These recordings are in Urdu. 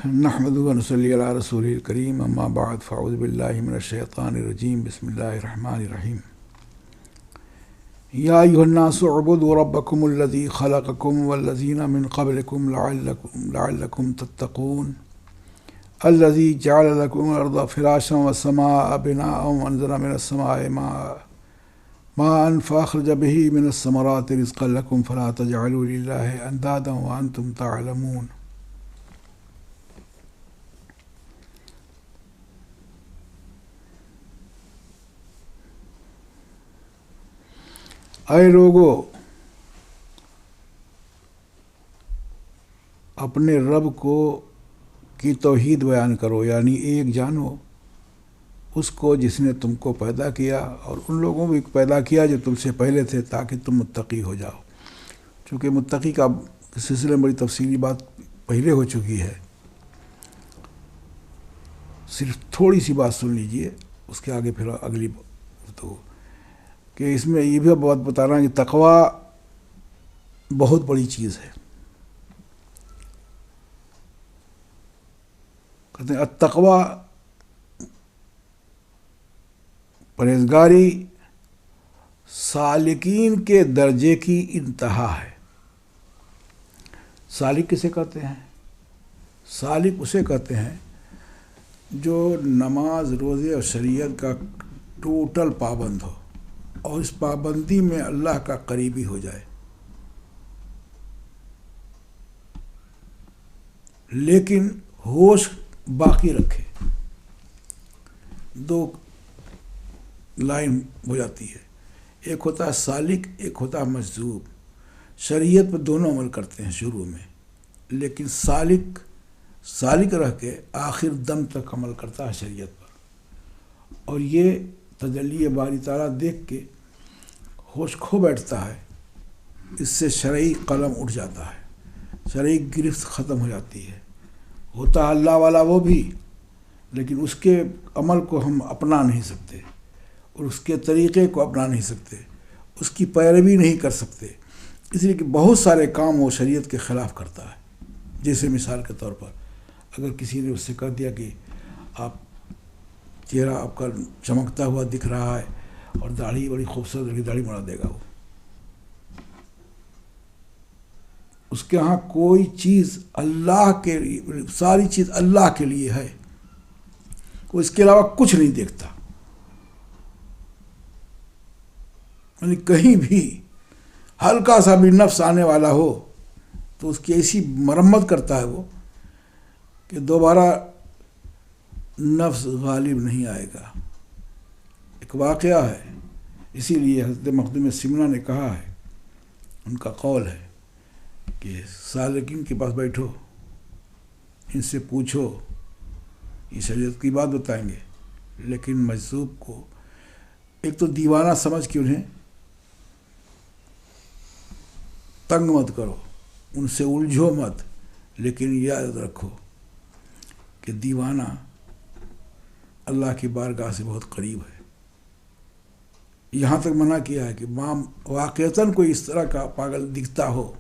نحمد و نصلی علی رسول الکریم اما بعد فاعوذ باللہ من الشیطان الرجیم بسم اللہ الرحمن الرحیم یا ایھا الناس اعبدوا ربکم الذی خلقکم والذین من قبلکم لعلکم تتقون الذی جعل لکم الارض فراشا والسماء بناء وانزل من السماء ماء فاخرج به من الثمرات رزقا لکم فلا تجعلوا للہ اندادا وانتم تعلمون۔ اے لوگو، اپنے رب کی توحید بیان کرو، یعنی ایک جانو اس کو جس نے تم کو پیدا کیا اور ان لوگوں کو پیدا کیا جو تم سے پہلے تھے، تاکہ تم متقی ہو جاؤ۔ چونکہ متقی کا سلسلے میں بڑی تفصیلی بات پہلے ہو چکی ہے، صرف تھوڑی سی بات سن لیجئے، اس کے آگے پھر اگلی تو کہ اس میں یہ بھی بات بتا رہا ہوں کہ تقویٰ بہت بڑی چیز ہے۔ کہتے ہیں التقویٰ، پرہیزگاری سالکین کے درجے کی انتہا ہے۔ سالک کسے کہتے ہیں؟ سالک اسے کہتے ہیں جو نماز، روزے اور شریعت کا ٹوٹل پابند ہو اور اس پابندی میں اللہ کا قریبی ہو جائے، لیکن ہوش باقی رکھے۔ دو لائن ہو جاتی ہے، ایک ہوتا ہے سالک، ایک ہوتا ہے مجذوب۔ شریعت پہ دونوں عمل کرتے ہیں شروع میں، لیکن سالک رہ کے آخر دم تک عمل کرتا ہے شریعت پر، اور یہ تجلی باری تعالیٰ دیکھ کے ہوش کھو بیٹھتا ہے، اس سے شرعی قلم اٹھ جاتا ہے، شرعی گرفت ختم ہو جاتی ہے۔ ہوتا ہے اللہ والا وہ بھی، لیکن اس کے عمل کو ہم اپنا نہیں سکتے اور اس کے طریقے کو اپنا نہیں سکتے، اس کی پیروی نہیں کر سکتے، اس لیے کہ بہت سارے کام وہ شریعت کے خلاف کرتا ہے۔ جیسے مثال کے طور پر اگر کسی نے اس سے کہہ دیا کہ آپ چہرہ آپ کا چمکتا ہوا دکھ رہا ہے اور داڑھی بڑی خوبصورت لگی، داڑھی بنا دے گا وہ۔ اس کے ہاں کوئی چیز اللہ کے لیے، ساری چیز اللہ کے لیے ہے، وہ اس کے علاوہ کچھ نہیں دیکھتا۔ یعنی کہیں بھی ہلکا سا بھی نفس آنے والا ہو تو اس کی ایسی مرمت کرتا ہے وہ کہ دوبارہ نفس غالب نہیں آئے گا۔ ایک واقعہ ہے، اسی لیے حضرت مخدوم سمنہ نے کہا ہے، ان کا قول ہے کہ سالکین کے پاس بیٹھو، ان سے پوچھو، یہ شریعت کی بات بتائیں گے، لیکن مجذوب کو ایک تو دیوانہ سمجھ کے انہیں تنگ مت کرو، ان سے الجھو مت، لیکن یاد رکھو کہ دیوانہ اللہ کی بارگاہ سے بہت قریب ہے۔ یہاں تک منع کیا ہے کہ واقعتاً کوئی اس طرح کا پاگل دکھتا ہو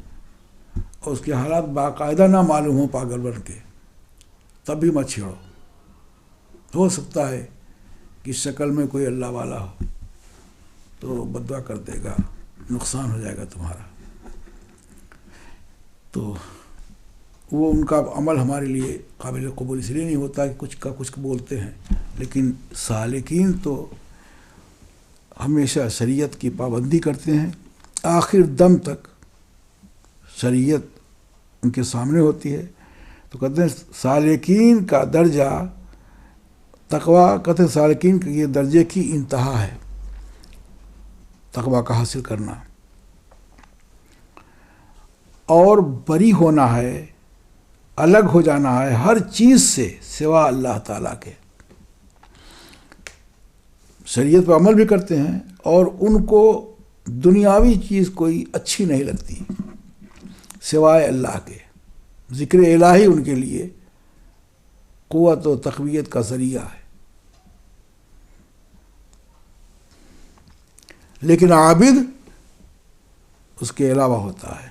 اور اس کے حالات باقاعدہ نہ معلوم ہو پاگل بن کے، تب بھی مت چھیڑو۔ ہو سکتا ہے کہ شکل میں کوئی اللہ والا ہو تو بددعا کر دے گا، نقصان ہو جائے گا تمہارا۔ تو وہ ان کا عمل ہمارے لیے قابل قبول اس لیے نہیں ہوتا کہ کچھ کا کچھ بولتے ہیں، لیکن سالکین تو ہمیشہ شریعت کی پابندی کرتے ہیں، آخر دم تک شریعت ان کے سامنے ہوتی ہے۔ تو کہتے ہیں سالکین کا درجہ، تقویٰ کہتے ہیں سالکین کے یہ درجے کی انتہا ہے، تقویٰ کا حاصل کرنا، اور بری ہونا ہے، الگ ہو جانا ہے ہر چیز سے سوا اللہ تعالیٰ کے۔ شریعت پہ عمل بھی کرتے ہیں اور ان کو دنیاوی چیز کوئی اچھی نہیں لگتی سوائے اللہ کے۔ ذکر الہی ان کے لیے قوت و تقویت کا ذریعہ ہے۔ لیکن عابد اس کے علاوہ ہوتا ہے،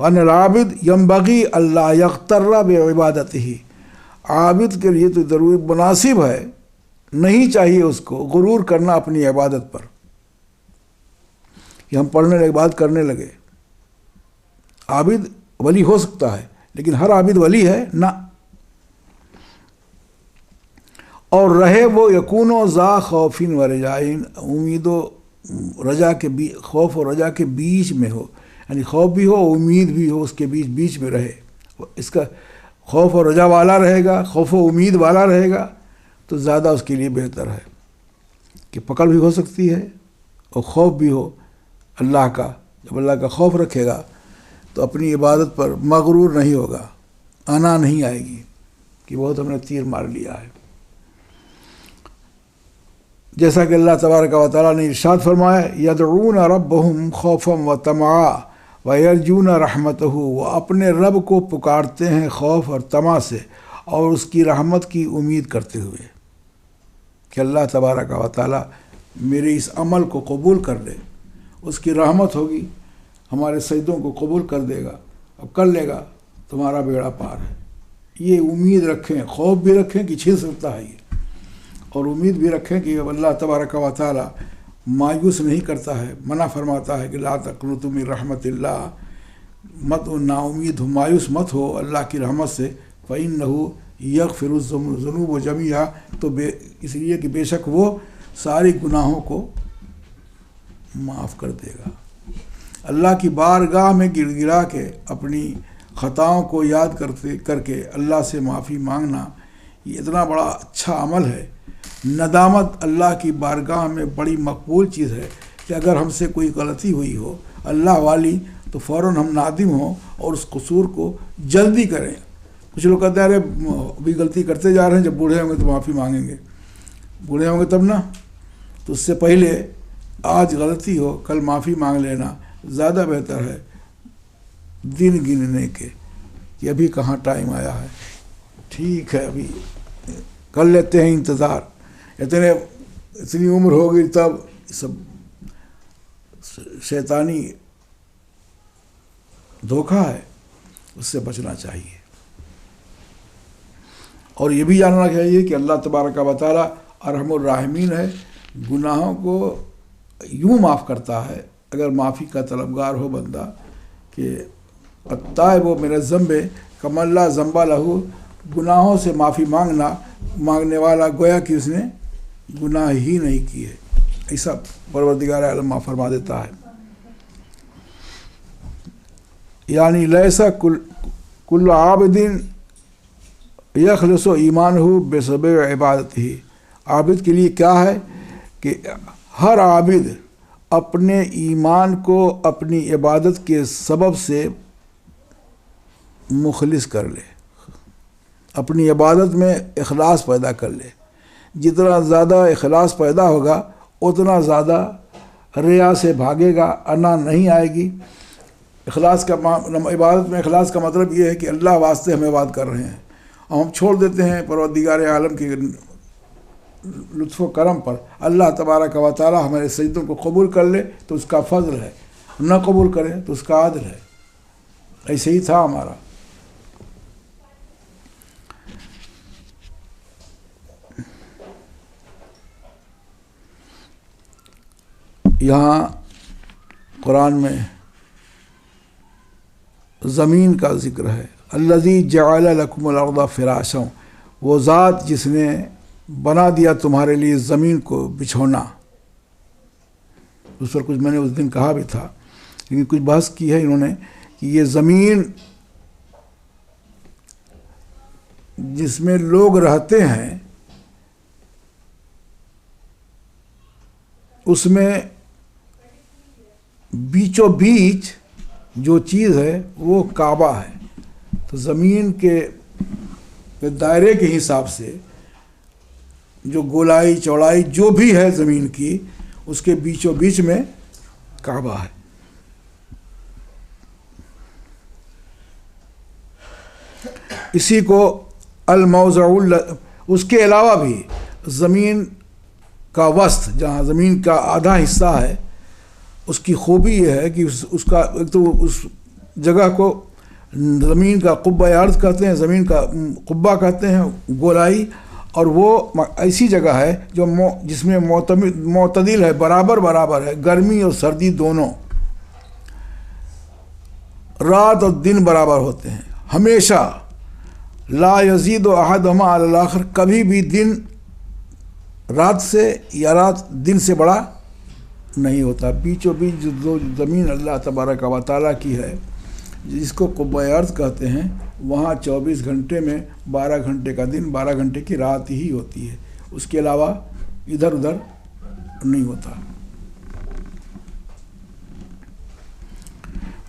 وَأَنَّ الْعَابِدَ يَنبَغِي أَلَّا يَغْتَرَّ بِعِبَادَتِهِ، عابد کے لیے تو ضرور مناسب ہے، نہیں چاہیے اس کو غرور کرنا اپنی عبادت پر کہ ہم پڑھنے لگے بات کرنے لگے۔ عابد ولی ہو سکتا ہے لیکن ہر عابد ولی ہے نہ، اور رہے وہ یکون و ذا خوف و رجائن، امید و رجا کے خوف و رجا کے بیچ میں ہو، یعنی خوف بھی ہو امید بھی ہو، اس کے بیچ میں رہے، اس کا خوف و رجا والا رہے گا، خوف و امید والا رہے گا تو زیادہ اس کے لیے بہتر ہے کہ پکڑ بھی ہو سکتی ہے اور خوف بھی ہو اللہ کا۔ جب اللہ کا خوف رکھے گا تو اپنی عبادت پر مغرور نہیں ہوگا، انا نہیں آئے گی کہ بہت ہم نے تیر مار لیا ہے۔ جیسا کہ اللہ تبارک و تعالیٰ نے ارشاد فرمایا یدعون ربهم خوفا وطمعا ویرجون رحمتہ، وہ اپنے رب کو پکارتے ہیں خوف اور طمع سے اور اس کی رحمت کی امید کرتے ہوئے کہ اللہ تبارک و تعالیٰ میرے اس عمل کو قبول کر لے، اس کی رحمت ہوگی، ہمارے سجدوں کو قبول کر دے گا، اب کر لے گا، تمہارا بیڑا پار ہے۔ یہ امید رکھیں، خوف بھی رکھیں کہ چھن سکتا ہے یہ، اور امید بھی رکھیں کہ اللہ تبارک و تعالیٰ مایوس نہیں کرتا ہے، منع فرماتا ہے کہ لا تقنطوا من رحمت اللہ، مت نا امید ہو، مایوس مت ہو اللہ کی رحمت سے، فإنہ یغفر الذنوب جميعا، تو اس لیے کہ بے شک وہ ساری گناہوں کو معاف کر دے گا۔ اللہ کی بارگاہ میں گر گرا کے اپنی خطاؤں کو یاد کر کے اللہ سے معافی مانگنا، یہ اتنا بڑا اچھا عمل ہے۔ ندامت اللہ کی بارگاہ میں بڑی مقبول چیز ہے کہ اگر ہم سے کوئی غلطی ہوئی ہو اللہ والی تو فوراً ہم نادم ہوں اور اس قصور کو جلدی کریں۔ کچھ لوگ کہتے ہیں ارے ابھی غلطی کرتے جا رہے ہیں، جب بوڑھے ہوں گے تو معافی مانگیں گے، بوڑھے ہوں گے تب نا، تو اس سے پہلے آج غلطی ہو کل معافی مانگ لینا زیادہ بہتر ہے دن گننے کے کہ ابھی کہاں ٹائم آیا ہے، ٹھیک ہے ابھی کر لیتے ہیں انتظار، اتنی عمر ہو گئی تب سب شیطانی دھوکہ ہے، اس سے بچنا چاہیے۔ اور یہ بھی جاننا چاہیے کہ اللہ تبارک و تعالیٰ ارحم الراحمین ہے، گناہوں کو یوں معاف کرتا ہے اگر معافی کا طلبگار ہو بندہ کہ التائب من الذنب کمن لا ذنب لہ، گناہوں سے معافی مانگنے والا گویا کہ اس نے گناہ ہی نہیں کیے، ایسا پروردگار عالم فرما دیتا ہے۔ یعنی لیسا کل عابد یخلص ایمانہ بسبب عبادتہ، عابد کے لیے کیا ہے کہ ہر عابد اپنے ایمان کو اپنی عبادت کے سبب سے مخلص کر لے، اپنی عبادت میں اخلاص پیدا کر لے۔ جتنا زیادہ اخلاص پیدا ہوگا اتنا زیادہ ریا سے بھاگے گا، انا نہیں آئے گی۔ اخلاص کا عبادت میں اخلاص کا مطلب یہ ہے کہ اللہ واسطے ہم عبادت کر رہے ہیں، اور ہم چھوڑ دیتے ہیں پروردگار عالم کے لطف و کرم پر، اللہ تبارک و تعالیٰ ہمارے سجدوں کو قبول کر لے تو اس کا فضل ہے، نہ قبول کرے تو اس کا عدل ہے۔ ایسے ہی تھا ہمارا۔ یہاں قرآن میں زمین کا ذکر ہے، الذی جعل لکم الارض فراشا، وہ ذات جس نے بنا دیا تمہارے لیے زمین کو بچھونا۔ اس پر کچھ میں نے اس دن کہا بھی تھا، لیکن کچھ بحث کی ہے انہوں نے کہ یہ زمین جس میں لوگ رہتے ہیں اس میں بیچوں بیچ جو چیز ہے وہ کعبہ ہے، تو زمین کے دائرے کے حساب سے جو گولائی چوڑائی جو بھی ہے زمین کی، اس کے بیچوں بیچ میں کعبہ ہے۔ اسی کو الموضع، اس کے علاوہ بھی زمین کا وسط، جہاں زمین کا آدھا حصہ ہے، اس کی خوبی یہ ہے کہ اس کا ایک تو اس جگہ کو زمین کا قبہ ارض کہتے ہیں، زمین کا قبہ کہتے ہیں، گولائی، اور وہ ایسی جگہ ہے جو جس میں معتدل ہے، برابر ہے، گرمی اور سردی دونوں، رات اور دن برابر ہوتے ہیں ہمیشہ، لا یزید احدہما علی الاخر، کبھی بھی دن رات سے یا رات دن سے بڑا نہیں ہوتا۔ بیچوں بیچ جو زمین اللہ تبارک و تعالیٰ کی ہے، جس کو قبہ ارض کہتے ہیں، وہاں 24 گھنٹے میں 12 گھنٹے کا دن، 12 گھنٹے کی رات ہی ہوتی ہے، اس کے علاوہ ادھر ادھر نہیں ہوتا۔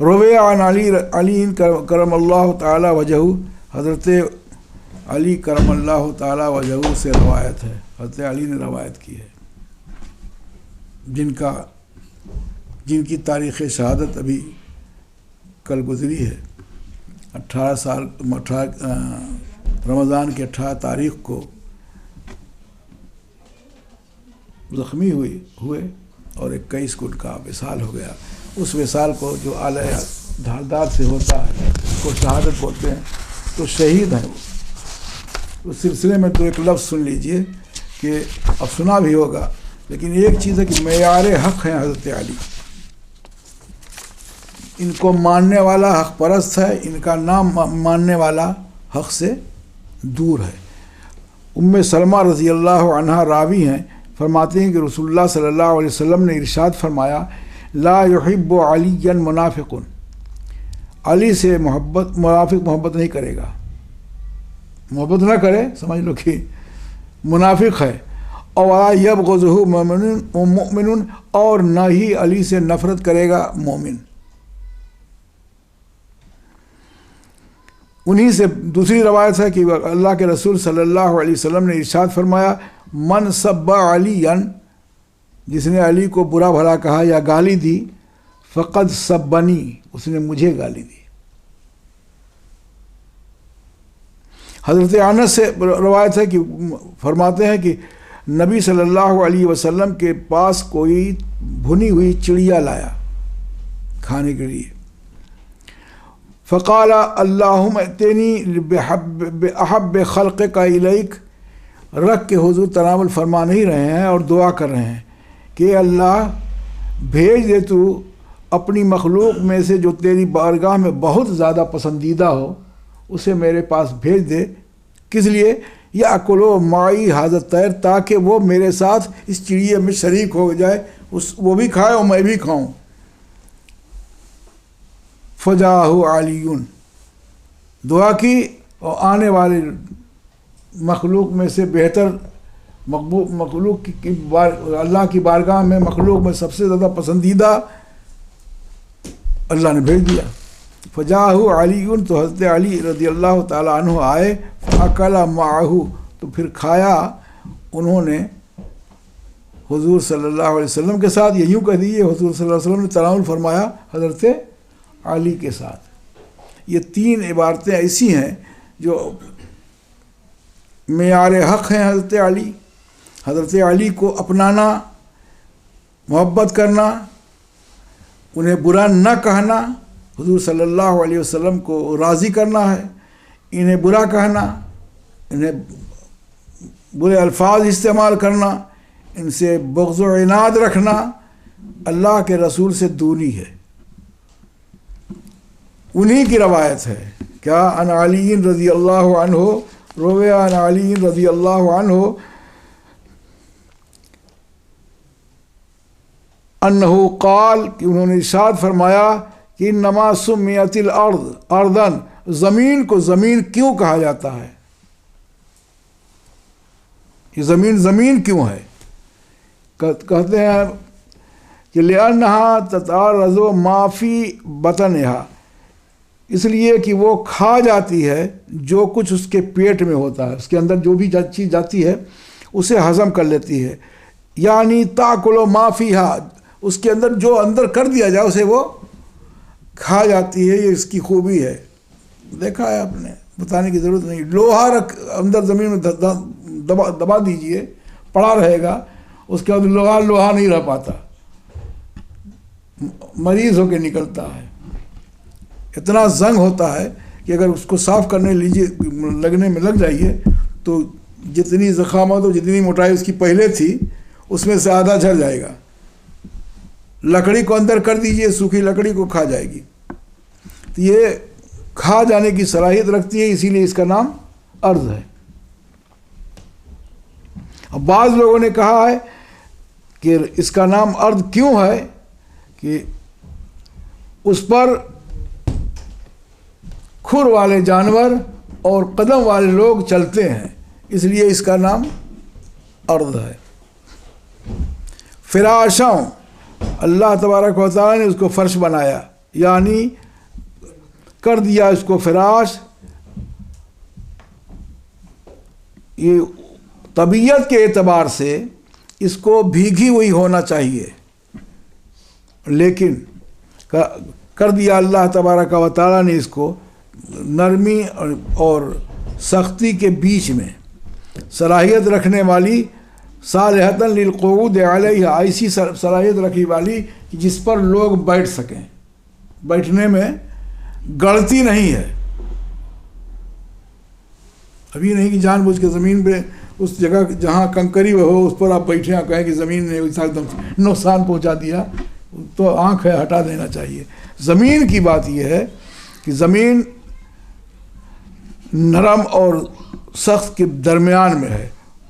روی عن علی کرم اللہ تعالی وجہہ، حضرت علی کرم اللہ تعالی وجہہ سے روایت ہے، حضرت علی نے روایت کی ہے، جن کی تاریخ شہادت ابھی کل گزری ہے، 18 رمضان کے 18 تاریخ کو زخمی ہوئے اور 21 کو ان کا وصال ہو گیا۔ اس وصال کو جو آلہ دھاردار سے ہوتا ہے اس کو شہادت بولتے ہیں، تو شہید ہیں وہ۔ اس سلسلے میں تو ایک لفظ سن لیجئے کہ اب سنا بھی ہوگا، لیکن ایک چیز ہے کہ معیار حق ہیں حضرت علی، ان کو ماننے والا حق پرست ہے، ان کا نام ماننے والا حق سے دور ہے۔ ام سلمہ رضی اللہ عنہا راوی ہیں، فرماتے ہیں کہ رسول اللہ صلی اللہ علیہ وسلم نے ارشاد فرمایا، لا یحب علی منافق، علی سے منافق محبت نہیں کرے گا، محبت نہ کرے سمجھ لو کہ منافق ہے، اور یبغضہ مؤمن، اور نہ ہی علی سے نفرت کرے گا مومن۔ انہی سے دوسری روایت ہے کہ اللہ کے رسول صلی اللہ علیہ وسلم نے ارشاد فرمایا، من سب علیًا، جس نے علی کو برا بھلا کہا یا گالی دی، فقد سبنی، اس نے مجھے گالی دی۔ حضرت انس سے روایت ہے کہ فرماتے ہیں کہ نبی صلی اللہ علیہ وسلم کے پاس کوئی بھنی ہوئی چڑیا لایا کھانے کے لیے، فقال اللہم ائتنی بأحب خلقک الیک، رکھ کے حضور تناول فرما نہیں رہے ہیں اور دعا کر رہے ہیں کہ اللہ بھیج دے تو اپنی مخلوق میں سے جو تیری بارگاہ میں بہت زیادہ پسندیدہ ہو، اسے میرے پاس بھیج دے۔ کس لیے؟ یأکلوا معی ھذا الطیر، تاکہ وہ میرے ساتھ اس چڑیے میں شریک ہو جائے، وہ بھی کھائے اور میں بھی کھاؤں۔ فجاءہ علی، دعا کی اور آنے والے مخلوق میں سے بہتر مخلوق کی اللہ کی بارگاہ میں مخلوق میں سب سے زیادہ پسندیدہ اللہ نے بھیج دیا۔ فجاءہ علی، تو حضرت علی رضی اللہ تعالیٰ عنہ آئے، فاکل معہ، تو پھر کھایا انہوں نے حضور صلی اللہ علیہ وسلم کے ساتھ، یا یوں کہہ دیجیے حضور صلی اللہ علیہ وسلم نے تناول فرمایا حضرت علی کے ساتھ۔ یہ تین عبارتیں ایسی ہیں جو معیار حق ہیں حضرت علی، حضرت علی کو اپنانا، محبت کرنا، انہیں برا نہ کہنا، حضور صلی اللہ علیہ وسلم کو راضی کرنا ہے، انہیں برا کہنا، انہیں برے الفاظ استعمال کرنا، ان سے بغض و عناد رکھنا اللہ کے رسول سے دوری ہے۔ انہی کی روایت ہے کیا عن علی رضی اللہ عنہ، روی عن علی رضی اللہ عنہ انہ قال، کہ انہوں نے ارشاد فرمایا کہ انما سمیت الارض ارضاً، زمین کو زمین کیوں کہا جاتا ہے؟ یہ زمین کیوں ہے؟ کہتے ہیں کہ لأنہا تتعرض ما فی بطنہا، اس لیے کہ وہ کھا جاتی ہے جو کچھ اس کے پیٹ میں ہوتا ہے، اس کے اندر جو بھی چیز جاتی ہے اسے ہضم کر لیتی ہے، یعنی تاکل ما فیہا، اس کے اندر جو اندر کر دیا جائے اسے وہ کھا جاتی ہے۔ یہ اس کی خوبی ہے، دیکھا ہے آپ نے، بتانے کی ضرورت نہیں۔ لوہا اندر زمین میں دبا دیجئے، پڑا رہے گا، اس کے بعد لوہا نہیں رہ پاتا، مریض ہو کے نکلتا ہے۔ اتنا زنگ ہوتا ہے کہ اگر اس کو صاف کرنے لگنے میں لگ جائیے تو جتنی ضخامت اور جتنی موٹائی اس کی پہلے تھی اس میں سے آدھا جھڑ جائے گا. لکڑی کو اندر کر دیجئے، سوکھی لکڑی کو کھا جائے گی. تو یہ کھا جانے کی صلاحیت رکھتی ہے، اسی لیے اس کا نام ارض ہے. اب بعض لوگوں نے کہا ہے کہ اس کا نام ارض کیوں ہے کہ اس پر کھر والے جانور اور قدم والے لوگ چلتے ہیں، اس لیے اس کا نام ارض ہے. فراشوں، اللہ تبارک و تعالیٰ نے اس کو فرش بنایا، یعنی کر دیا اس کو فراش. یہ طبیعت کے اعتبار سے اس کو بھیگی ہوئی ہونا چاہیے، لیکن کر دیا اللہ تبارک و تعالیٰ نے اس کو نرمی اور سختی کے بیچ میں، صلاحیت رکھنے والی، صالحۃ للقعود علیہ، ایسی صلاحیت رکھی والی جس پر لوگ بیٹھ سکیں، بیٹھنے میں گڑتی نہیں ہے. ابھی نہیں کہ جان بوجھ کے زمین پہ اس جگہ جہاں کنکری ہو اس پر آپ بیٹھے ہیں، کہیں کہ زمین نے ایک دم نقصان پہنچا دیا، تو آنکھ ہے ہٹا دینا چاہیے. زمین کی بات یہ ہے کہ زمین نرم اور سخت کے درمیان میں ہے،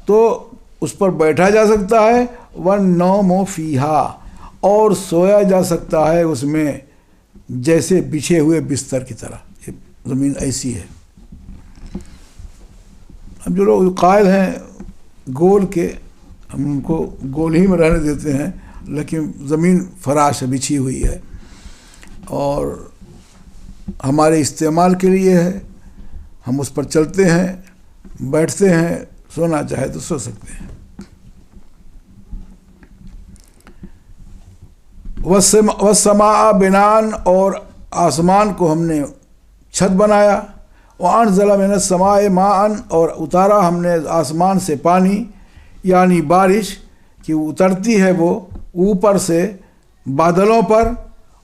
تو اس پر بیٹھا جا سکتا ہے. وَالنَّوْمُ فِيهَا، اور سویا جا سکتا ہے اس میں جیسے بچھے ہوئے بستر کی طرح. یہ زمین ایسی ہے. اب جو لوگ قائل ہیں گول کے، ہم ان کو گول ہی میں رہنے دیتے ہیں، لیکن زمین فراش بچھی ہوئی ہے اور ہمارے استعمال کے لیے ہے. ہم اس پر چلتے ہیں، بیٹھتے ہیں، سونا چاہے تو سو سکتے ہیں. والسماء بنان، اور آسمان کو ہم نے چھت بنایا. وانزل من السماء ماء، اور اتارا ہم نے آسمان سے پانی، یعنی بارش کہ اترتی ہے وہ اوپر سے بادلوں پر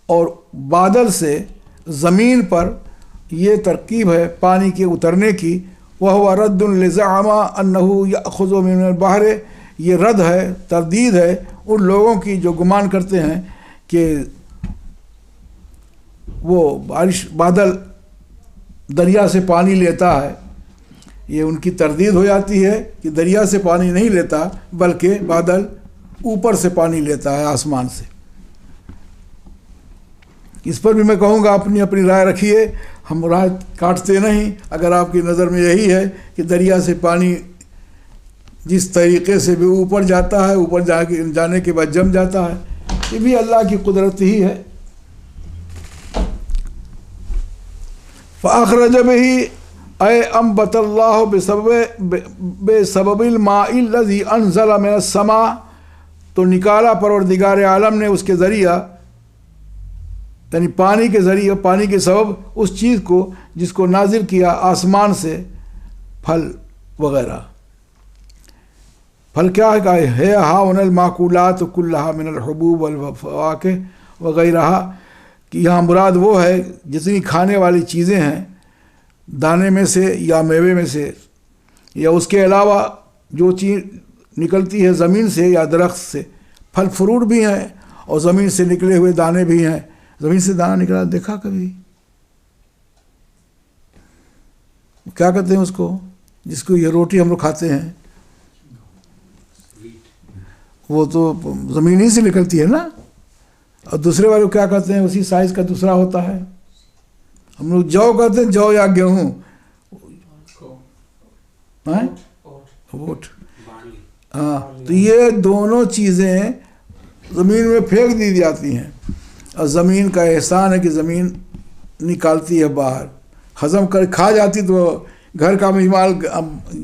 اور بادل سے زمین پر. یہ ترکیب ہے پانی کے اترنے کی. وَهُوَ رَدٌّ لِزَعَمَ أَنَّهُ يَأْخُذُ مِنَ الْبَحْرِ، یہ رد ہے، تردید ہے ان لوگوں کی جو گمان کرتے ہیں کہ وہ بادل دریا سے پانی لیتا ہے. یہ ان کی تردید ہو جاتی ہے کہ دریا سے پانی نہیں لیتا بلکہ بادل اوپر سے پانی لیتا ہے، آسمان سے. اس پر بھی میں کہوں گا اپنی رائے رکھیے، ہم رائے کاٹتے نہیں. اگر آپ کی نظر میں یہی ہے کہ دریا سے پانی جس طریقے سے بھی اوپر جاتا ہے، اوپر جانے کے بعد جم جاتا ہے، یہ بھی اللہ کی قدرت ہی ہے. فَأَخْرَجَ بِهِ أَيْ أَنبَتَ اللَّهُ بِسَبَبِ الْمَاءِ الَّذِي أَنزَلَ مِنَ السَّمَاءِ، تو نکالا پروردگار عالم نے اس کے ذریعہ، یعنی پانی کے ذریعے، پانی کے سبب اس چیز کو جس کو نازل کیا آسمان سے، پھل وغیرہ. پھل کیا ہے؟ ہاؤن الماکولات کلھا من الحبوب والفواکہ وغیرہ، کہ یہاں مراد وہ ہے جتنی کھانے والی چیزیں ہیں دانے میں سے یا میوے میں سے، یا اس کے علاوہ جو چیز نکلتی ہے زمین سے یا درخت سے. پھل فروٹ بھی ہیں اور زمین سے نکلے ہوئے دانے بھی ہیں. زمین سے دانہ نکلا دیکھا کبھی؟ کیا کہتے ہیں اس کو، جس کو یہ روٹی ہم لوگ کھاتے ہیں، وہ تو زمین ہی سے نکلتی ہے نا. اور دوسرے والے کیا کہتے ہیں، اسی سائز کا دوسرا ہوتا ہے. ہم لوگ جو کہتے ہیں، جو یا گیہوں، ووٹ. ہاں، تو یہ دونوں چیزیں زمین میں پھینک دی جاتی ہیں، اور زمین کا احسان ہے کہ زمین نکالتی ہے باہر، ہضم کر کھا جاتی. تو گھر کا مہمان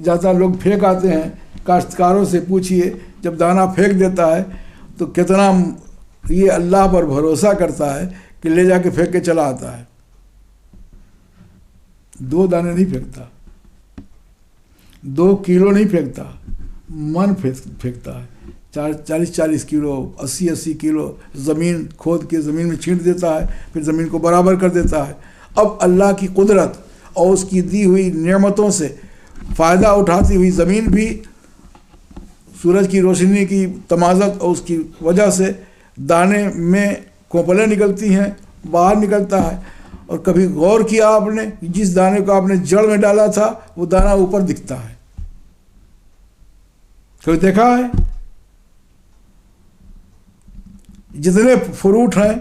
جاتا لوگ پھینک آتے ہیں. کاشتکاروں سے پوچھئے، جب دانہ پھینک دیتا ہے تو کتنا یہ اللہ پر بھروسہ کرتا ہے کہ لے جا کے پھینک کے چلا آتا ہے. 2 دانے نہیں پھینکتا، 2 کلو نہیں پھینکتا، من پھینکتا ہے. 40 کلو، 80 کلو زمین کھود کے زمین میں چھینٹ دیتا ہے، پھر زمین کو برابر کر دیتا ہے. اب اللہ کی قدرت اور اس کی دی ہوئی نعمتوں سے فائدہ اٹھاتی ہوئی زمین بھی سورج کی روشنی کی تمازت اور اس کی وجہ سے دانے میں کوپلیں نکلتی ہیں، باہر نکلتا ہے. اور کبھی غور کیا آپ نے، جس دانے کو آپ نے جڑ میں ڈالا تھا وہ دانہ اوپر دکھتا ہے؟ کبھی دیکھا ہے؟ جتنے فروٹ ہیں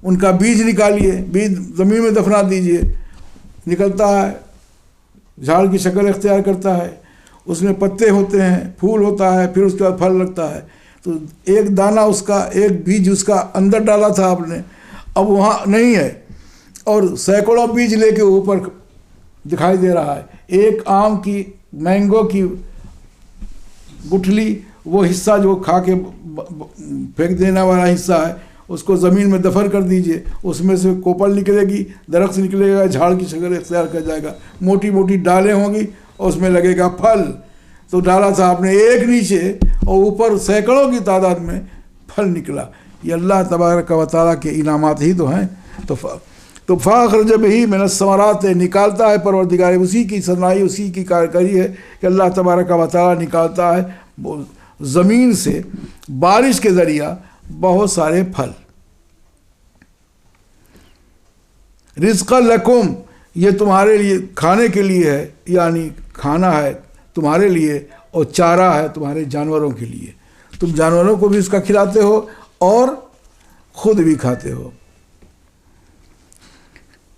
ان کا بیج نکالیے، بیج زمین میں دفنا دیجئے، نکلتا ہے، جھاڑ کی شکل اختیار کرتا ہے، اس میں پتے ہوتے ہیں، پھول ہوتا ہے، پھر اس کے بعد پھل لگتا ہے. تو ایک دانہ اس کا، ایک بیج اس کا اندر ڈالا تھا آپ نے، اب وہاں نہیں ہے، اور سینکڑوں بیج لے کے اوپر دکھائی دے رہا ہے. ایک آم کی، مینگو کی گٹھلی، وہ حصہ جو کھا کے پھینک دینے والا حصہ ہے، اس کو زمین میں دفن کر دیجئے، اس میں سے کوپل نکلے گی، درخت نکلے گا، جھاڑ کی شکل اختیار کر جائے گا، موٹی موٹی ڈالیں ہوں گی اور اس میں لگے گا پھل. تو ڈالا تھا آپ نے ایک نیچے اور اوپر سینکڑوں کی تعداد میں پھل نکلا. یہ اللہ تبارک و تعالیٰ کے انعامات ہی تو ہیں. تو فاخرج بہ من الثمرات، نکالتا ہے پروردگار، اسی کی صنائی، اسی کی کارکری ہے کہ اللہ تبارک و تعالیٰ نکالتا ہے زمین سے بارش کے ذریعہ بہت سارے پھل. رزق لکم، یہ تمہارے لیے کھانے کے لیے ہے، یعنی کھانا ہے تمہارے لیے، اور چارہ ہے تمہارے جانوروں کے لیے. تم جانوروں کو بھی اس کا کھلاتے ہو اور خود بھی کھاتے ہو.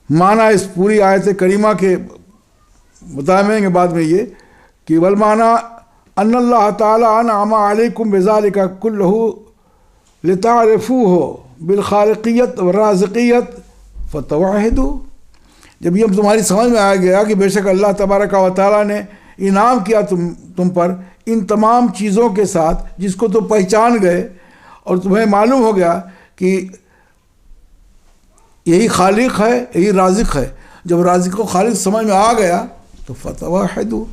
معنی اس پوری آیت کریمہ کے بتائیں گے بعد میں یہ کہ والمعنی ان اللہ تعالیٰ انعم علیکم بذالک کلہ لتعرفوہ بالخالقیت والرازقیت فتوحدوا. جب یہ تمہاری سمجھ میں آ گیا کہ بے شک اللہ تبارک و تعالیٰ نے انعام کیا تم پر ان تمام چیزوں کے ساتھ، جس کو تم پہچان گئے اور تمہیں معلوم ہو گیا کہ یہی خالق ہے، یہی رازق ہے. جب رازق و خالق سمجھ میں آ گیا تو فتوحدوا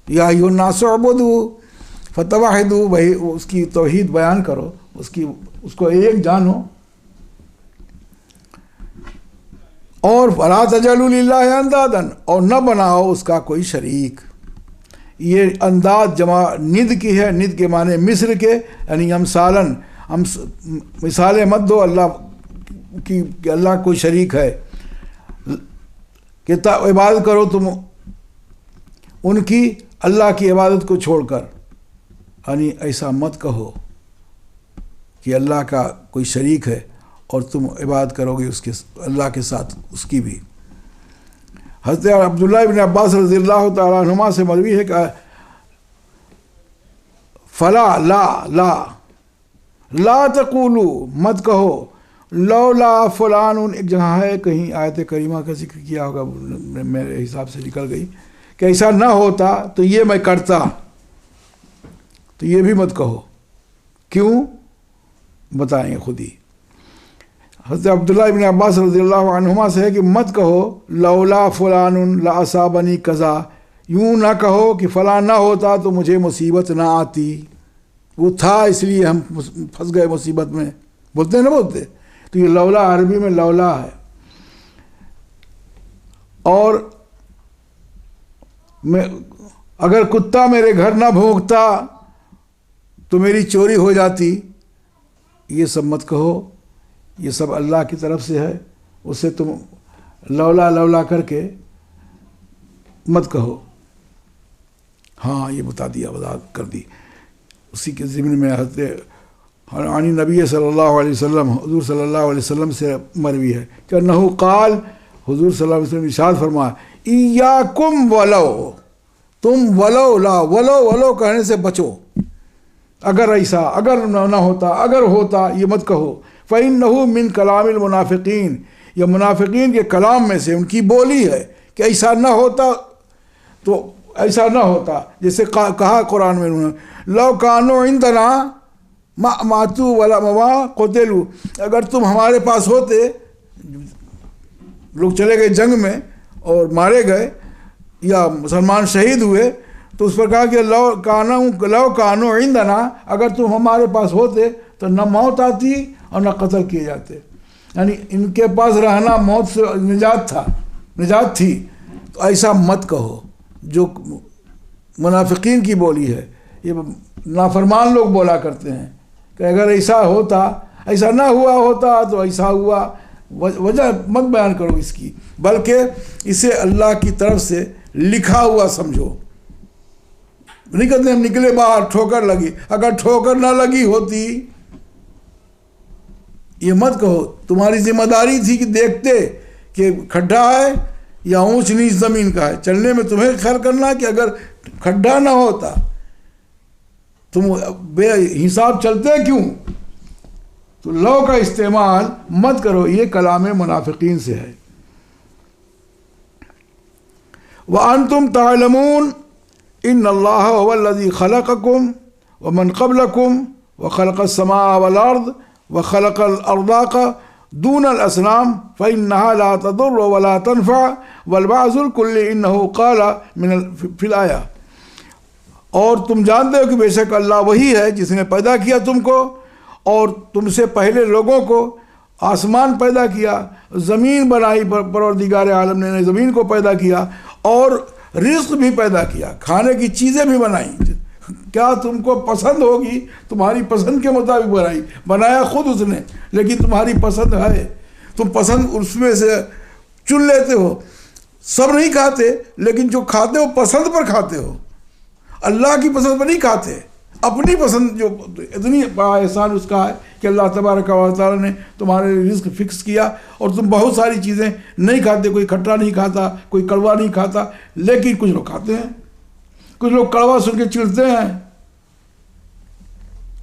یا ایھا الناس اعبدوا، فتوحدوا، بھائی اس کی توحید بیان کرو، اس کو ایک جانو. اور فلا تجعلوا للہ اندادا، اور نہ بناؤ اس کا کوئی شریک. یہ انداد جمع ند کی ہے، ند کے معنی مصر کے، یعنی امثالاً، مثالیں مت دو اللہ کی کہ اللہ کوئی شریک ہے. کہ عبادت کرو تم ان کی، اللہ کی عبادت کو چھوڑ کر. یعنی ایسا مت کہو کہ اللہ کا کوئی شریک ہے اور تم عبادت کرو گے اس کے، اللہ کے ساتھ اس کی بھی. حضرت عبداللہ ابن عباس رضی اللہ تعالیٰ عنہما سے مروی ہے کہ فلا لا تقولوا، مت کہو لولا فلان. ایک جگہ ہے کہیں آیت کریمہ کا ذکر کیا ہوگا، میرے حساب سے نکل گئی، کہ ایسا نہ ہوتا تو یہ میں کرتا. تو یہ بھی مت کہو. کیوں؟ بتائیں گے خود ہی. حضرت عبداللہ ابن عباس رضی اللہ عنہما سے ہے کہ مت کہو لولا فلان لاصابنی قضا، یوں نہ کہو کہ فلاں نہ ہوتا تو مجھے مصیبت نہ آتی. وہ تھا اس لیے ہم پھنس گئے مصیبت میں، بولتے ہیں نا، بولتے. تو یہ لولا عربی میں لولا ہے. اور اگر کتا میرے گھر نہ بھونکتا تو میری چوری ہو جاتی. یہ سب مت کہو، یہ سب اللہ کی طرف سے ہے، اسے تم لولا کر کے مت کہو. ہاں یہ بتا دیا، وضاحت کر دی. اسی کے ضمن میں حضرت عن نبی صلی اللہ علیہ وسلم، حضور صلی اللہ علیہ وسلم سے مروی ہے کہ انہو قال، حضور صلی اللہ علیہ وسلم ارشاد فرمایا ایاکم ولو، تم ولو کہنے سے بچو. اگر ایسا، اگر نہ ہوتا، اگر ہوتا، یہ مت کہو. فإنہ من کلام المنافقین، یہ منافقین کے کلام میں سے، ان کی بولی ہے کہ ایسا نہ ہوتا تو ایسا نہ ہوتا. جیسے کہا قرآن میں انہوں نے لو کانوا عندنا ما ماتوا ولا ما قتلوا، اگر تم ہمارے پاس ہوتے، لوگ چلے گئے جنگ میں اور مارے گئے یا مسلمان شہید ہوئے، تو اس پر کہا کہ لو کانوا عندنا، اگر تم ہمارے پاس ہوتے تو نہ موت آتی اور نہ قتل کیے جاتے. یعنی ان کے پاس رہنا موت سے نجات تھی. تو ایسا مت کہو جو منافقین کی بولی ہے. یہ نافرمان لوگ بولا کرتے ہیں کہ اگر ایسا نہ ہوا ہوتا تو ایسا ہوا. وجہ مت بیان کرو اس کی، بلکہ اسے اللہ کی طرف سے لکھا ہوا سمجھو. نہیں کہتے ہم نکلے باہر ٹھوکر لگی، اگر ٹھوکر نہ لگی ہوتی، یہ مت کہو. تمہاری ذمہ داری تھی کہ دیکھتے کہ کھڈا ہے یا اونچ نیچ زمین کا ہے. چلنے میں تمہیں خیال کرنا کہ اگر کھڈا نہ ہوتا تم بے حساب چلتے کیوں. تو لو کا استعمال مت کرو، یہ کلام منافقین سے ہے. وَأَنْتُمْ تَعْلَمُونَ إِنَّ اللَّهَ هُوَ الَّذِي خَلَقَكُمْ وَمَنْ قَبْلَكُمْ وَخَلَقَ السَّمَاءَ وَالْأَرْضَ وَخَلَقَ الْأَرْضَاقَ دُونَ الْأَصْنَامِ فَإِنَّهَا لَا تَضُرُّ وَلَا تَنْفَعُ وَالْبَعْثُ الْكُلِّ إِنَّهُ قَالَ فِي الْآيَةِ. اور تم جانتے ہو کہ بے شک اللہ وہی ہے جس نے پیدا کیا تم کو اور تم سے پہلے لوگوں کو. آسمان پیدا کیا، زمین بنائی، پروردگار عالم نے زمین کو پیدا کیا اور رزق بھی پیدا کیا، کھانے کی چیزیں بھی بنائیں. کیا تم کو پسند ہوگی؟ تمہاری پسند کے مطابق بنایا خود اس نے، لیکن تمہاری پسند ہے، تم پسند اس میں سے چن لیتے ہو. سب نہیں کھاتے، لیکن جو کھاتے ہو پسند پر کھاتے ہو، اللہ کی پسند پر نہیں کھاتے. اپنی پسند جو اتنی بڑا احسان اس کا ہے کہ اللہ تبارک و تعالیٰ نے تمہارے رزق فکس کیا اور تم بہت ساری چیزیں نہیں کھاتے. کوئی کھٹا نہیں کھاتا، کوئی کڑوا نہیں کھاتا، لیکن کچھ لوگ کھاتے ہیں. کچھ لوگ کڑوا سن کے چڑھتے ہیں.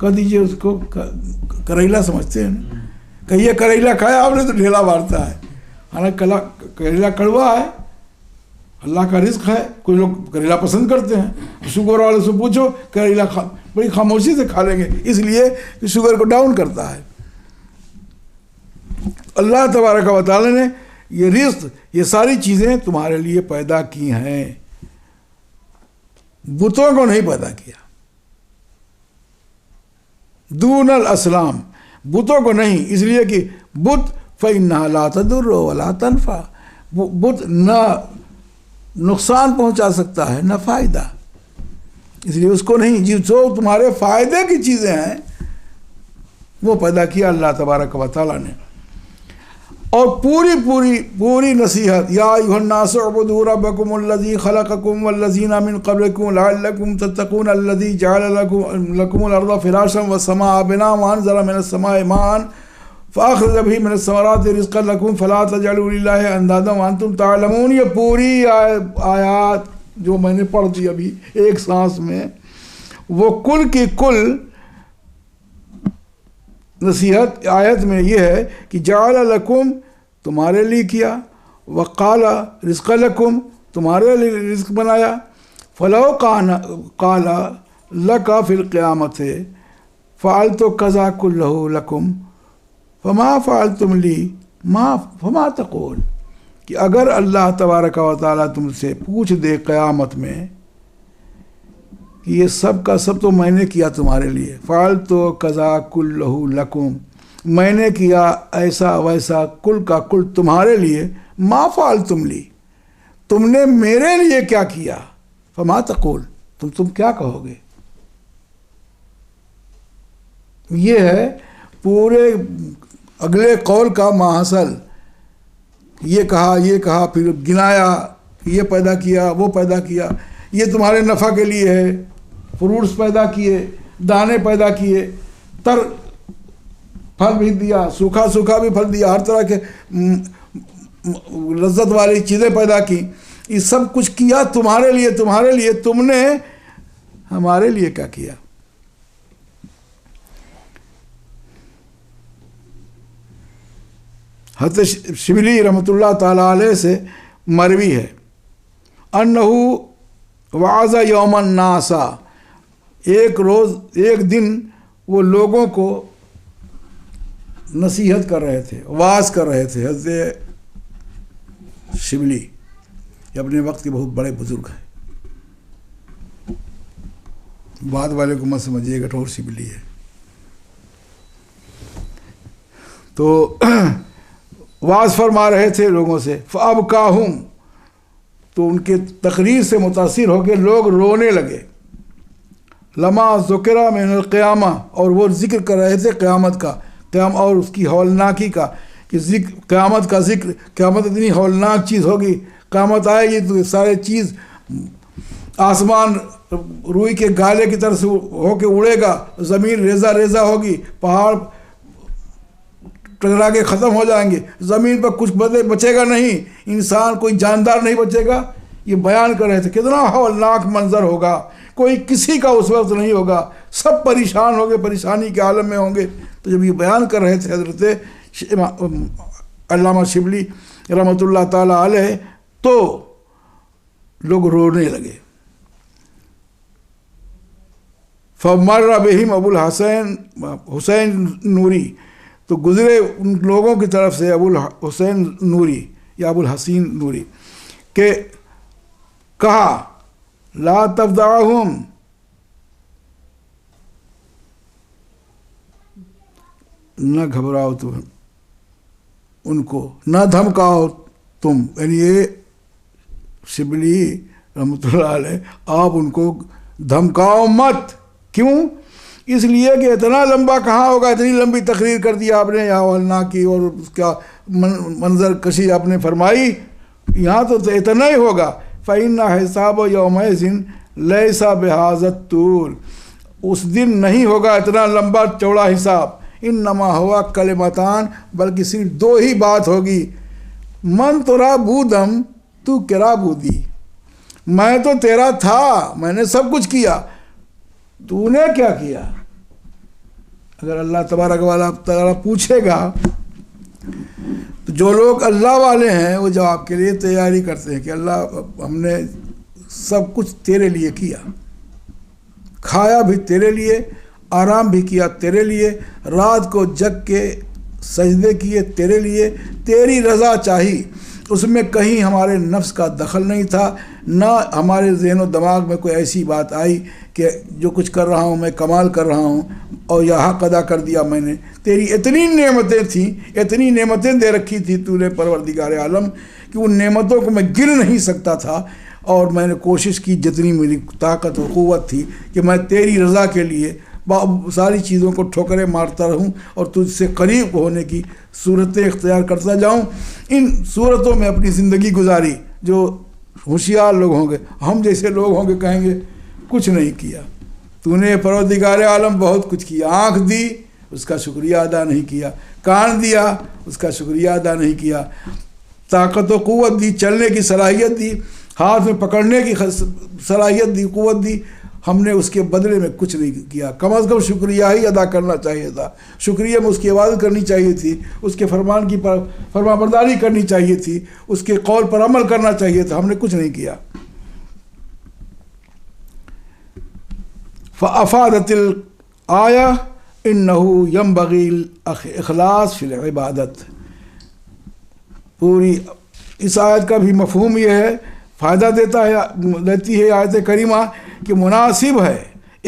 کہہ دیجیے اس کو کریلا سمجھتے ہیں کہ یہ کریلا کھایا آپ نے تو ڈھیلا مارتا ہے. حالانکہ کریلا کڑوا ہے، اللہ کا رزق ہے. کچھ لوگ کریلا پسند کرتے ہیں. شوگر والے سے پوچھو، کریلا بڑی خاموشی سے کھا لیں گے، اس لیے کہ شوگر کو ڈاؤن کرتا ہے. اللہ تبارک و تعالی نے یہ رزق، یہ ساری چیزیں تمہارے لیے پیدا کی ہیں، بتوں کو نہیں پیدا کیا. دون الاسلام، بتوں کو نہیں، اس لیے کہ بت فإنها لا تضر ولا تنفع، بت نہ نقصان پہنچا سکتا ہے نہ فائدہ، اس لیے اس کو نہیں. جو تمہارے فائدے کی چیزیں ہیں وہ پیدا کیا اللہ تبارک و تعالیٰ نے. اور پوری نصیحت، یا ایھا الناس اعبدوا ربکم الذی خلقکم والذین من قبلکم لعلکم تتقون الذی جعل لکم الارض فراشا والسماء بناء وانزل من السماء ماء فاخرج به من الثمرات رزقا لکم فلا تجعلوا للہ اندادا وانتم تعلمون. یہ پوری آیات جو میں نے پڑھ دی ابھی ایک سانس میں، وہ کل کی کل نصیحت آیت میں یہ ہے کہ جعل لکم تمہارے لیے کیا، وقال رزق لکم تمہارے لیے رزق بنایا. فلو قال لک فی القیامت فعلت کذا کلہ لکم فما فعلتم لی فما تقول. کہ اگر اللہ تبارک و تعالیٰ تم سے پوچھ دے قیامت میں کہ یہ سب کا سب تو میں نے کیا تمہارے لیے، فعلت کذا کلہ لکم، میں نے کیا ایسا ویسا کل کا کل تمہارے لیے، ما فعلتم لی، تم نے میرے لیے کیا کیا، فما تقول، تم کیا کہو گے. یہ ہے پورے اگلے قول کا ماحصل. یہ کہا پھر گنایا، یہ پیدا کیا وہ پیدا کیا، یہ تمہارے نفع کے لیے ہے، فروٹس پیدا کیے، دانے پیدا کیے، تر پھل بھی دیا، سوکھا بھی پھل دیا، ہر طرح کے لذت والی چیزیں پیدا کی. یہ سب کچھ کیا تمہارے لیے، تم نے ہمارے لیے کیا کیا. حضرت شبلی رحمۃ اللہ تعالیٰ علیہ سے مروی ہے انہو وعظ یوم الناس، ایک دن وہ لوگوں کو نصیحت کر رہے تھے، واعظ کر رہے تھے. حضرت شبلی یہ اپنے وقت کے بہت بڑے بزرگ ہیں، بعد والے کو مت سمجھیے گا ٹھور شبلی ہے. تو واز فرما رہے تھے لوگوں سے، فَأَبْكَاهُمْ، تو ان کے تقریر سے متاثر ہو کے لوگ رونے لگے. لما ذکر من القیامہ، اور وہ ذکر کر رہے تھے قیامت کا، قیام اور اس کی ہولناکی کا، کہ قیامت کا ذکر، قیامت اتنی ہولناک چیز ہوگی، قیامت آئے گی تو سارے چیز، آسمان روئی کے گالے کی طرح سے ہو کے اڑے گا، زمین ریزہ ریزہ ہوگی، پہاڑ ٹکرا کے ختم ہو جائیں گے، زمین پر کچھ بچے گا نہیں، انسان کوئی جاندار نہیں بچے گا. یہ بیان کر رہے تھے کتنا ہولناک منظر ہوگا، کوئی کسی کا اس وقت نہیں ہوگا، سب پریشان ہوں گے، پریشانی کے عالم میں ہوں گے. تو جب یہ بیان کر رہے تھے حضرت علامہ شبلی رحمۃ اللہ تعالیٰ علیہ، تو لوگ رونے لگے. فمر بہم ابو الحسین حسین نوری، تو گزرے ان لوگوں کی طرف سے ابو الحسین نوری یا ابو الحسین نوری، کہ کہا لا تفضعہم، نہ گھبراؤ تم ان کو، نہ دھمکاؤ تم، یعنی یہ شبلی رحمۃ اللہ علیہ، آپ ان کو دھمکاؤ مت. کیوں؟ اس لیے کہ اتنا لمبا کہاں ہوگا، اتنی لمبی تقریر کر دی آپ نے یہاں ولنا کی، اور اس کا منظر کشی آپ نے فرمائی، یہاں تو اتنا ہی ہوگا. فَإِنَّ حِسَابَ يَوْمَئِذٍ لَيْسَ بِهَذَا الطُّولِ، اس دن نہیں ہوگا اتنا لمبا چوڑا حساب. انما ہوا کلمتان، بلکہ صرف دو ہی بات ہوگی. من ترا بودم تو کرا بودی، میں تو تیرا تھا، میں نے سب کچھ کیا، تو نے کیا کیا. اگر اللہ تبارک و تعالیٰ پوچھے گا تو جو لوگ اللہ والے ہیں وہ جواب کے لیے تیاری کرتے ہیں کہ اللہ ہم نے سب کچھ تیرے لیے کیا، کھایا بھی تیرے لیے، آرام بھی کیا تیرے لیے، رات کو جگ کے سجدے کیے تیرے لیے، تیری رضا چاہی، اس میں کہیں ہمارے نفس کا دخل نہیں تھا، نہ ہمارے ذہن و دماغ میں کوئی ایسی بات آئی کہ جو کچھ کر رہا ہوں میں کمال کر رہا ہوں اور یہ حق ادا کر دیا میں نے. تیری اتنی نعمتیں تھیں، اتنی نعمتیں دے رکھی تھی تو نے پروردگار عالم، کہ ان نعمتوں کو میں گن نہیں سکتا تھا، اور میں نے کوشش کی جتنی میری طاقت و قوت تھی کہ میں تیری رضا کے لیے ساری چیزوں کو ٹھوکریں مارتا رہوں اور تجھ سے قریب ہونے کی صورتیں اختیار کرتا جاؤں. ان صورتوں میں اپنی زندگی گزاری. جو ہوشیار لوگ ہوں گے، ہم جیسے لوگ ہوں گے، کہیں گے کچھ نہیں کیا، تو نے پروردگار عالم بہت کچھ کیا. آنکھ دی، اس کا شکریہ ادا نہیں کیا، کان دیا، اس کا شکریہ ادا نہیں کیا، طاقت و قوت دی، چلنے کی صلاحیت دی، ہاتھ میں پکڑنے کی صلاحیت دی، قوت دی، ہم نے اس کے بدلے میں کچھ نہیں کیا. کم از کم شکریہ ہی ادا کرنا چاہیے تھا، شکریہ میں اس کی عبادت کرنی چاہیے تھی، اس کے فرمان کی فرما برداری کرنی چاہیے تھی، اس کے قول پر عمل کرنا چاہیے تھا، ہم نے کچھ نہیں کیا. فافادت الآیہ انہ ینبغی الاخلاص فی العبادت. پوری اس آیت کا بھی مفہوم یہ ہے، فائدہ دیتی ہے آیت کریمہ کہ مناسب ہے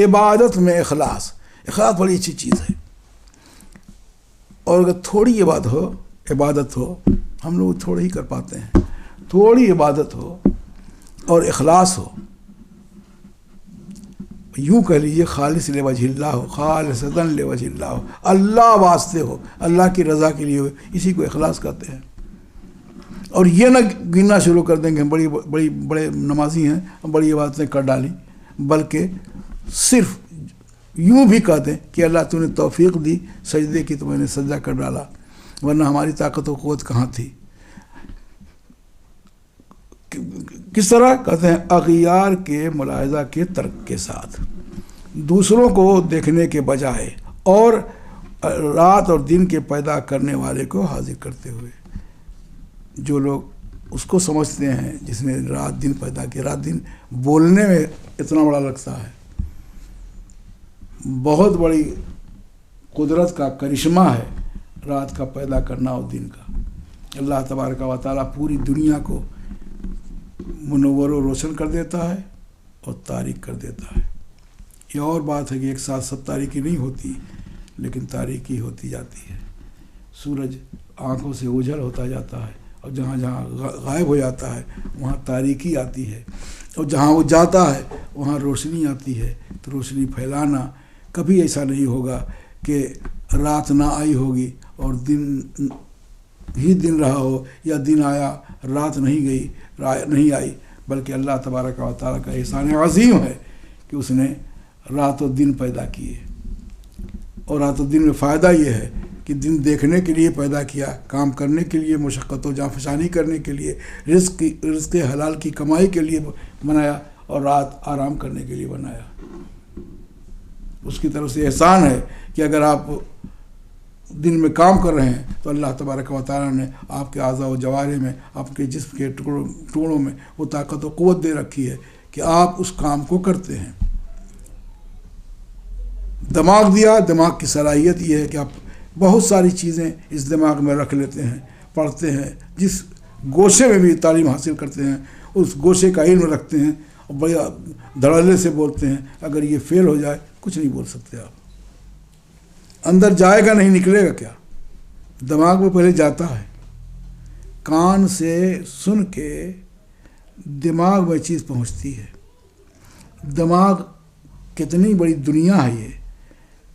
عبادت میں اخلاص. اخلاص بڑی اچھی چیز ہے، اور اگر تھوڑی عبادت ہو، ہم لوگ تھوڑے ہی کر پاتے ہیں، تھوڑی عبادت ہو اور اخلاص ہو، یوں کہہ لیجیے خالص لوجہ اللہ ہو، خالصۃ لوجہ اللہ ہو، اللہ واسطے ہو، اللہ کی رضا کے لیے ہو، اسی کو اخلاص کہتے ہیں. اور یہ نہ گننا شروع کر دیں کہ ہم بڑے نمازی ہیں، ہم بڑی عبادتیں کر ڈالی، بلکہ صرف یوں بھی کہہ دیں کہ اللہ تو نے توفیق دی سجدے کی تو میں نے سجدہ کر ڈالا، ورنہ ہماری طاقت و قوت کہاں تھی. کس طرح کہتے ہیں؟ اغیار کے ملاحظہ کے ترک کے ساتھ، دوسروں کو دیکھنے کے بجائے، اور رات اور دن کے پیدا کرنے والے کو حاضر کرتے ہوئے. جو لوگ اس کو سمجھتے ہیں جس نے رات دن پیدا کیا، رات دن بولنے میں اتنا بڑا لگتا ہے، بہت بڑی قدرت کا کرشمہ ہے رات کا پیدا کرنا اور دن کا. اللہ تبارک و تعالیٰ پوری دنیا کو منور و روشن کر دیتا ہے اور تاریک کر دیتا ہے. یہ اور بات ہے کہ ایک ساتھ سب تاریکی نہیں ہوتی، لیکن تاریکی ہوتی جاتی ہے. سورج آنکھوں سے اوجھل ہوتا جاتا ہے، اور جہاں جہاں غائب ہو جاتا ہے وہاں تاریکی آتی ہے، اور جہاں وہ جاتا ہے وہاں روشنی آتی ہے۔ تو روشنی پھیلانا، کبھی ایسا نہیں ہوگا کہ رات نہ آئی ہوگی اور دن ہی دن رہا ہو، یا دن آیا رات نہیں آئی، بلکہ اللہ تبارک و تعالیٰ کا احسان عظیم ہے کہ اس نے رات و دن پیدا کیے۔ اور رات و دن میں فائدہ یہ ہے کہ دن دیکھنے کے لیے پیدا کیا، کام کرنے کے لیے، مشقت و جانفشانی کرنے کے لیے، رزق حلال کی کمائی کے لیے بنایا، اور رات آرام کرنے کے لیے بنایا۔ اس کی طرف سے احسان ہے کہ اگر آپ دن میں کام کر رہے ہیں تو اللہ تبارک و تعالیٰ نے آپ کے اعضاء و جوارح میں، آپ کے جسم کے ٹکڑوں میں وہ طاقت و قوت دے رکھی ہے کہ آپ اس کام کو کرتے ہیں۔ دماغ دیا، دماغ کی صلاحیت یہ ہے کہ آپ بہت ساری چیزیں اس دماغ میں رکھ لیتے ہیں، پڑھتے ہیں، جس گوشے میں بھی تعلیم حاصل کرتے ہیں اس گوشے کا علم رکھتے ہیں، اور بڑے دھڑلے سے بولتے ہیں۔ اگر یہ فیل ہو جائے کچھ نہیں بول سکتے آپ۔ اندر جائے گا نہیں، نکلے گا کیا؟ دماغ میں پہلے جاتا ہے، کان سے سن کے دماغ میں چیز پہنچتی ہے۔ دماغ کتنی بڑی دنیا ہے یہ،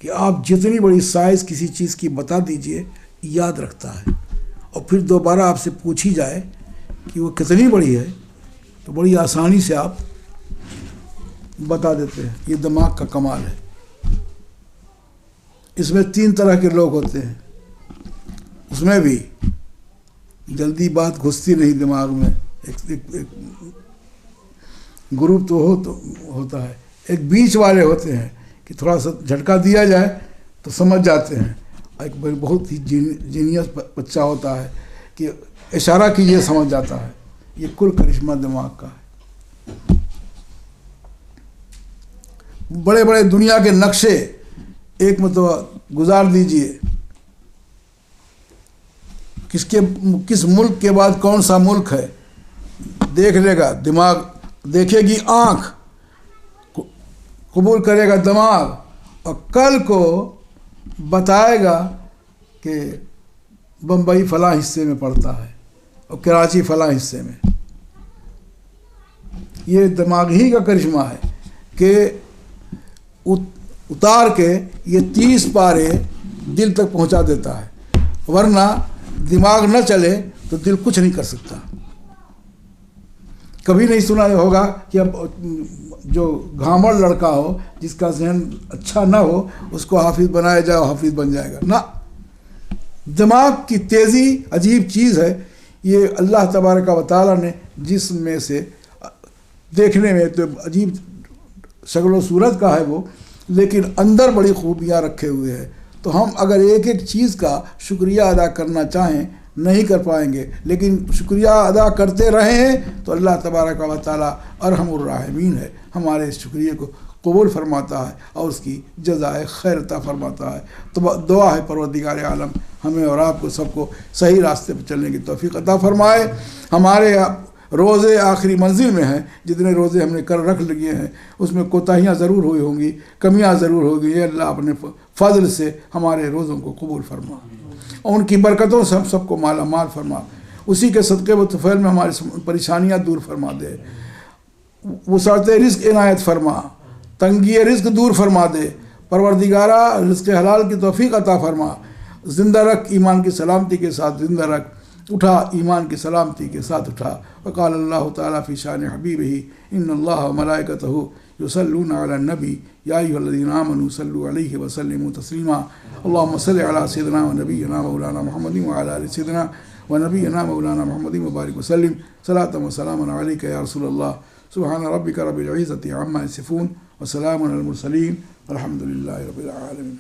کہ آپ جتنی بڑی سائز کسی چیز کی بتا دیجئے یاد رکھتا ہے، اور پھر دوبارہ آپ سے پوچھی جائے کہ وہ کتنی بڑی ہے تو بڑی آسانی سے آپ بتا دیتے ہیں۔ یہ دماغ کا کمال ہے۔ اس میں 3 طرح کے لوگ ہوتے ہیں، اس میں بھی جلدی بات گھستی نہیں دماغ میں۔ ایک گروپ تو ہوتا ہے، ایک بیچ والے ہوتے ہیں کہ تھوڑا سا جھٹکا دیا جائے تو سمجھ جاتے ہیں، ایک بہت ہی جینیس بچہ ہوتا ہے کہ اشارہ کیجیے سمجھ جاتا ہے۔ یہ کل کرشمہ دماغ کا ہے۔ بڑے بڑے دنیا کے نقشے ایک مرتبہ گزار دیجئے، کس ملک کے بعد کون سا ملک ہے دیکھ لے گا دماغ، دیکھے گی آنکھ، قبول کرے گا دماغ، اور کل کو بتائے گا کہ بمبئی فلاں حصے میں پڑتا ہے اور کراچی فلاں حصے میں۔ یہ دماغ ہی کا کرشمہ ہے کہ اتار کے یہ 30 پارے دل تک پہنچا دیتا ہے، ورنہ دماغ نہ چلے تو دل کچھ نہیں کر سکتا۔ کبھی نہیں سنا ہوگا کہ اب جو گھامڑ لڑکا ہو، جس کا ذہن اچھا نہ ہو، اس کو حافظ بنایا جائے، حافظ بن جائے گا، نہ۔ دماغ کی تیزی عجیب چیز ہے۔ یہ اللہ تبارک و تعالیٰ نے جسم میں سے، دیکھنے میں تو عجیب شکل و صورت کا ہے وہ، لیکن اندر بڑی خوبیاں رکھے ہوئے ہیں۔ تو ہم اگر ایک ایک چیز کا شکریہ ادا کرنا چاہیں نہیں کر پائیں گے، لیکن شکریہ ادا کرتے رہیں تو اللہ تبارک و تعالیٰ ارحم الراحمین ہے، ہمارے اس شکریہ کو قبول فرماتا ہے اور اس کی جزائے خیر عطا فرماتا ہے۔ تو دعا ہے پروردگار عالم ہمیں اور آپ کو سب کو صحیح راستے پہ چلنے کی توفیق عطا فرمائے۔ ہمارے روزے آخری منزل میں ہیں، جتنے روزے ہم نے کر رکھ لیے ہیں اس میں کوتاہیاں ضرور ہوئی ہوں گی، کمیاں ضرور ہوگی۔ یہ اللہ اپنے فضل سے ہمارے روزوں کو قبول فرما اور ان کی برکتوں سے ہم سب کو مالا مال فرما۔ اسی کے صدقے و طفیل میں ہماری پریشانیاں دور فرما دے، وسعت رزق عنایت فرما، تنگی رزق دور فرما دے۔ پروردگارہ رزق حلال کی توفیق عطا فرما، زندہ رکھ، ایمان کی سلامتی کے ساتھ زندہ رکھ، اٹھا ایمان کی سلامتی کے ساتھ اٹھا۔ وقال اللہ تعالیٰ فی شان حبیبہ ان اللہ وملائکتہ یصلون علی النبی یا ایھا الذین آمنوا صلوا علیہ وسلموا تسلیما۔ اللہم صل علی سیدنا و نبینا مولانا محمد وعلی آل سیدنا و نبینا مولانا محمد وبارک وسلم صلاۃ و سلاما علیک یا رسول اللہ۔ سبحان ربک رب العزۃ عما یصفون وسلام علی المرسلین والحمد للہ رب العالمین۔